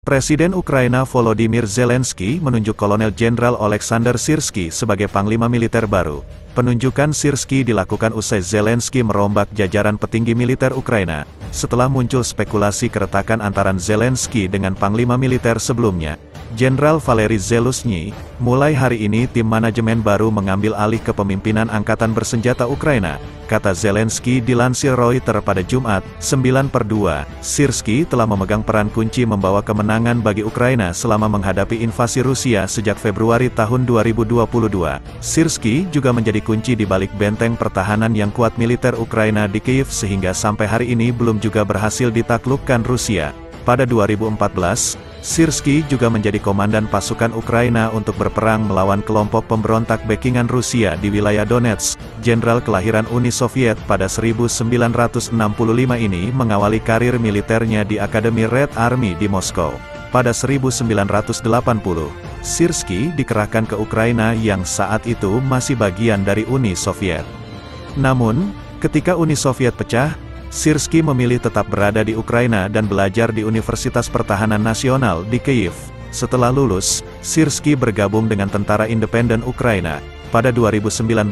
Presiden Ukraina Volodymyr Zelensky menunjuk Kolonel Jenderal Oleksandr Syrskyi sebagai Panglima Militer baru. Penunjukan Syrskyi dilakukan usai Zelensky merombak jajaran petinggi militer Ukraina, setelah muncul spekulasi keretakan antara Zelensky dengan Panglima Militer sebelumnya, Jenderal Valery Zeluzhny. Mulai hari ini tim manajemen baru mengambil alih kepemimpinan Angkatan Bersenjata Ukraina, kata Zelensky dilansir Reuters pada Jumat, 9/2. Syrskyi telah memegang peran kunci membawa kemenangan bagi Ukraina selama menghadapi invasi Rusia sejak Februari tahun 2022. Syrskyi juga menjadi kunci di balik benteng pertahanan yang kuat militer Ukraina di Kyiv sehingga sampai hari ini belum juga berhasil ditaklukkan Rusia. Pada 2014, Syrskyi juga menjadi komandan pasukan Ukraina untuk berperang melawan kelompok pemberontak backingan Rusia di wilayah Donetsk. Jenderal kelahiran Uni Soviet pada 1965 ini mengawali karir militernya di Akademi Red Army di Moskow. Pada 1980, Syrskyi dikerahkan ke Ukraina yang saat itu masih bagian dari Uni Soviet. Namun, ketika Uni Soviet pecah, Syrskyi memilih tetap berada di Ukraina dan belajar di Universitas Pertahanan Nasional di Kyiv. Setelah lulus, Syrskyi bergabung dengan Tentara Independen Ukraina. Pada 2019,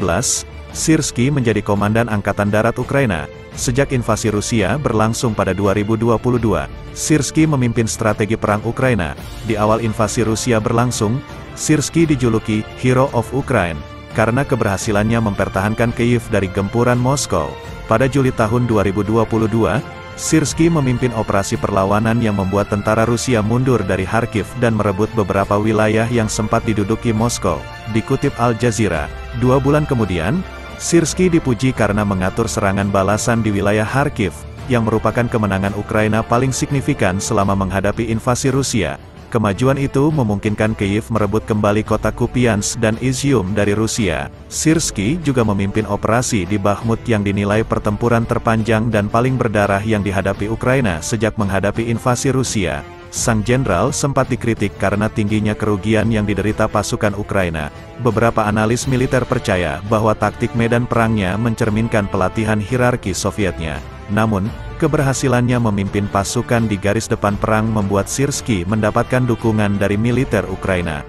Syrskyi menjadi Komandan Angkatan Darat Ukraina. Sejak invasi Rusia berlangsung pada 2022, Syrskyi memimpin strategi perang Ukraina. Di awal invasi Rusia berlangsung, Syrskyi dijuluki Hero of Ukraine karena keberhasilannya mempertahankan Kyiv dari gempuran Moskow. Pada Juli tahun 2022, Syrskyi memimpin operasi perlawanan yang membuat tentara Rusia mundur dari Kharkiv dan merebut beberapa wilayah yang sempat diduduki Moskow. Dikutip Al Jazeera, 2 bulan kemudian, Syrskyi dipuji karena mengatur serangan balasan di wilayah Kharkiv, yang merupakan kemenangan Ukraina paling signifikan selama menghadapi invasi Rusia. Kemajuan itu memungkinkan Kyiv merebut kembali kota Kupiansk dan Izium dari Rusia. Syrskyi juga memimpin operasi di Bakhmut yang dinilai pertempuran terpanjang dan paling berdarah yang dihadapi Ukraina sejak menghadapi invasi Rusia. Sang jenderal sempat dikritik karena tingginya kerugian yang diderita pasukan Ukraina. Beberapa analis militer percaya bahwa taktik medan perangnya mencerminkan pelatihan hierarki Sovietnya. Namun, keberhasilannya memimpin pasukan di garis depan perang membuat Syrskyi mendapatkan dukungan dari militer Ukraina.